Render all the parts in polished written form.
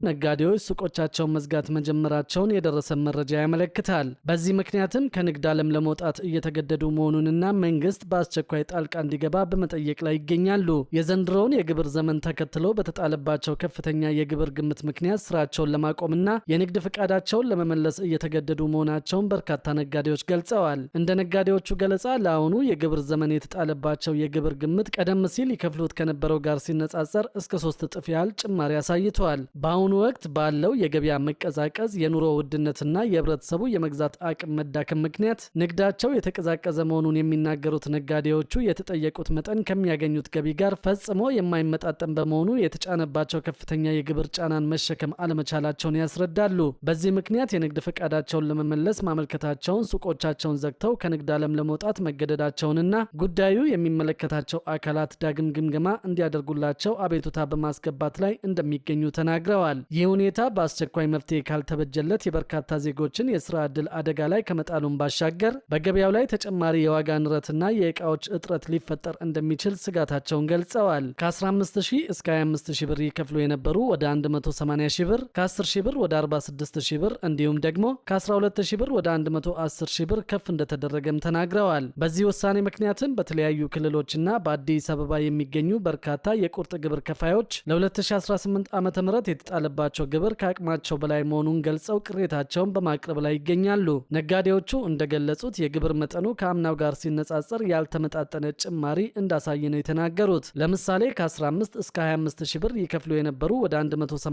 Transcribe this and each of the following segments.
ነጋዴዎች ሱቆቻቸውን መዝጋት መጀመራቸውን የደረሰ መረጃ ያመለክታል። በዚህ ምክንያትም ከንግድ ዓለም ለመውጣት እየተገደዱ መሆኑንና መንግስት በአስቸኳይ ጣልቃ እንዲገባ በመጠየቅ ላይ ይገኛሉ። የዘንድሮውን የግብር ዘመን ተከትሎ በተጣለባቸው ከፍተኛ የግብር ግምት ምክንያት ስራቸውን ለማቆምና የንግድ ፈቃዳቸውን ለመመለስ እየተገደዱ መሆናቸውን በርካታ ነጋዴዎች ገልጸዋል። እንደ ነጋዴዎቹ ገለጻ ለአሁኑ የግብር ዘመን የተጣለባቸው የግብር ግምት ቀደም ሲል ይከፍሉት ከነበረው ጋር ሲነጻጸር እስከ 3 እጥፍ ያህል ጭማሪ አሳይተዋል። በአሁኑ ወቅት ባለው የገበያ መቀዛቀዝ፣ የኑሮ ውድነትና የህብረተሰቡ የመግዛት አቅም መዳከም ምክንያት ንግዳቸው የተቀዛቀዘ መሆኑን የሚናገሩት ነጋዴዎቹ የተጠየቁት መጠን ከሚያገኙት ገቢ ጋር ፈጽሞ የማይመጣጠን በመሆኑ የተጫነባቸው ከፍተኛ የግብር ጫናን መሸከም አለመቻላቸውን ያስረዳሉ። በዚህ ምክንያት የንግድ ፈቃዳቸውን ለመመለስ ማመልከታቸውን፣ ሱቆቻቸውን ዘግተው ከንግድ ዓለም ለመውጣት መገደዳቸውንና ጉዳዩ የሚመለከታቸው አካላት ዳግም ግምገማ እንዲያደርጉላቸው አቤቱታ በማስገባት ላይ እንደሚገኙ ተናግረዋል። ይህ ሁኔታ በአስቸኳይ መፍትሄ ካልተበጀለት የበርካታ ዜጎችን የስራ ዕድል አደጋ ላይ ከመጣሉን ባሻገር በገበያው ላይ ተጨማሪ የዋጋ ንረትና የእቃዎች እጥረት ሊፈጠር እንደሚችል ስጋታቸውን ገልጸዋል። ከ15000 እስከ 25000 ብር ይከፍሉ የነበሩ ወደ 180000 ብር፣ ከ10000 ብር ወደ 46000 ብር እንዲሁም ደግሞ ከ12000 ብር ወደ 110000 ብር ከፍ እንደተደረገም ተናግረዋል። በዚህ ውሳኔ ምክንያትም በተለያዩ ክልሎችና በአዲስ አበባ የሚገኙ በርካታ የቁርጥ ግብር ከፋዮች ለ2018 ዓ.ም የተጣለባቸው ግብር ከአቅማቸው በላይ መሆኑን ገልጸው ቅሬታቸውን በማቅረብ ላይ ይገኛሉ። ነጋዴዎቹ እንደገለጹት የግብር መጠኑ ከአምናው ጋር ሲነጻጸር ያልተመጣጠነ ጭማሪ እንዳሳየ ነው የተናገሩት። ለምሳሌ ከ15 እስከ 25000 ብር ይከፍሉ የነበሩ ወደ 180000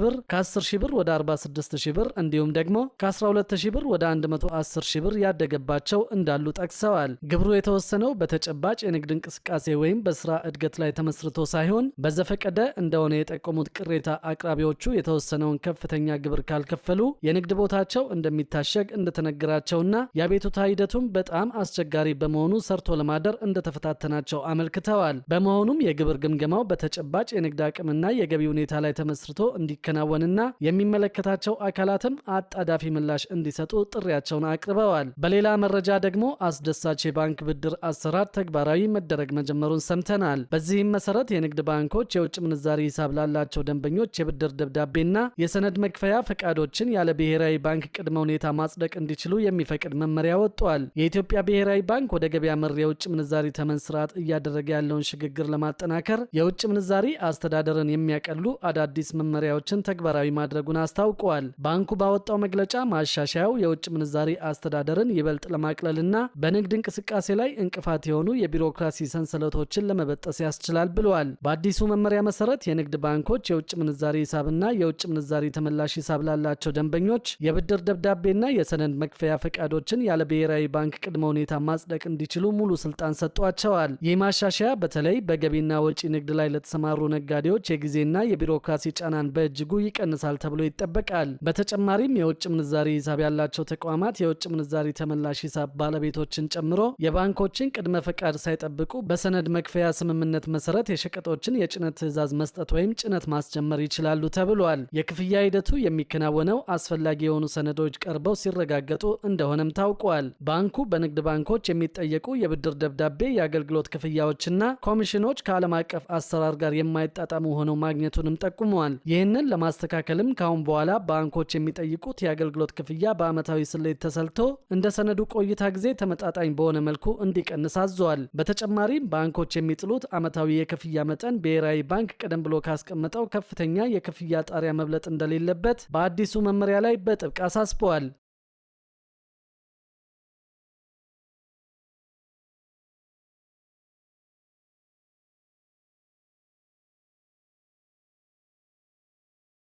ብር፣ ከ10000 ብር ወደ 46000 ብር እንዲሁም ደግሞ ከ12000 ብር ወደ 110000 ብር ያደገባቸው እንዳሉ ጠቅሰዋል። ግብሩ የተወሰነው በተጨባጭ የንግድ እንቅስቃሴ ወይም በስራ እድገት ላይ ተመስርቶ ሳይሆን በዘፈቀደ እንደሆነ የጠቆሙት ቅሬታ አቅራቢዎቹ የተወሰነውን ከፍተኛ ግብር ካልከፈሉ የንግድ ቦታቸው እንደሚታሸግ እንደተነገራቸውና የአቤቱታ ሂደቱም በጣም አስቸጋሪ በመሆኑ ሰርቶ ለማደር እንደተፈታተናቸው አመልክተዋል። በመሆኑም የግብር ግምገማው በተጨባጭ የንግድ አቅምና የገቢ ሁኔታ ላይ ተመስርቶ እንዲከናወንና የሚመለከታቸው አካላትም አጣዳፊ ምላሽ እንዲሰጡ ጥሪያቸውን አቅርበዋል። በሌላ መረጃ ደግሞ አስደሳች የባንክ ብድር አሰራር ተግባራዊ መደረግ መጀመሩን ሰምተናል። በዚህም መሰረት የንግድ ባንኮች የውጭ ምንዛሪ ሂሳብ ላላቸው ደንበኞች የብድር ደብዳቤና የሰነድ መክፈያ ፈቃዶችን ያለ ብሔራዊ ባንክ ቅድመ ሁኔታ ማጽደቅ እንዲችሉ የሚፈቅድ መመሪያ ወጥቷል። የኢትዮጵያ ብሔራዊ ባንክ ወደ ገበያ መር የውጭ ምንዛሪ ተመን ስርዓት እያደረገ ያለውን ሽግግር ለማጠናከር የውጭ ምንዛሪ አስተዳደርን የሚያቀሉ አዳዲስ መመሪያዎችን ተግባራዊ ማድረጉን አስታውቀዋል። ባንኩ ባወጣው መግለጫ ማሻሻያው የውጭ ምንዛሪ አስተዳደርን ይበልጥ ለማቅለልና በንግድ እንቅስቃሴ ላይ እንቅፋት የሆኑ የቢሮክራሲ ሰንሰለቶችን ለመበጠስ ያስችላል ብለዋል። በአዲሱ መመሪያ መሰረት የንግድ ባንኮች የውጭ ምንዛሪ ሂሳብና የውጭ ምንዛሪ ተመላሽ ሂሳብ ላላቸው ደንበኞች የብድር ደብዳቤና የሰነድ መክፈያ ፈቃዶችን ያለ ብሔራዊ ባንክ ቅድመ ሁኔታ ማጽደቅ እንዲችሉ ሙሉ ስልጣን ሰጥቷቸዋል። ይህ ማሻሻያ በተለይ በገቢና ወጪ ንግድ ላይ ለተሰማሩ ነጋዴዎች የጊዜና የቢሮክራሲ ጫናን በእጅጉ ይቀንሳል ተብሎ ይጠበቃል። በተጨማሪም የውጭ ምንዛሪ ሂሳብ ያላቸው ተቋማት የውጭ ምንዛሪ ተመላሽ ሂሳብ ባለቤቶችን ጨምሮ የባንኮችን ቅድመ ፈቃድ ሳይጠብቁ በሰነድ መክፈያ ስምምነት መሰረት የሸቀጦችን የጭነት ትዕዛዝ መስጠት ወይም ጭነት ማስጀመር ይችላሉ ተብሏል። የክፍያ ሂደቱ የሚከናወነው አስፈላጊ የሆኑ ሰነዶች ቀርበው ሲረጋገጡ እንደሆነም ታውቋል። ባንኩ በንግድ ባንኮች የሚጠየቁ የብድር ደብዳቤ፣ የአገልግሎት ክፍያዎችና ኮሚሽኖች ከዓለም አቀፍ አሰራር ጋር የማይጣጣሙ ሆነው ማግኘቱንም ጠቁመዋል። ይህንን ለማስተካከልም ካሁን በኋላ ባንኮች የሚጠይቁት የአገልግሎት ክፍያ በዓመታዊ ስሌት ተሰልቶ እንደ ሰነዱ ቆይታ ጊዜ ተመጣጣኝ በሆነ መልኩ እንዲቀንስ አዟል። በተጨማሪም ባንኮች የሚጥሉት ዓመታዊ የክፍያ መጠን ብሔራዊ ባንክ ቀደም ብሎ ካስቀመጠው ከፍተኛ የክፍያ ጣሪያ መብለጥ እንደሌለበት በአዲሱ መመሪያ ላይ በጥብቅ አሳስበዋል።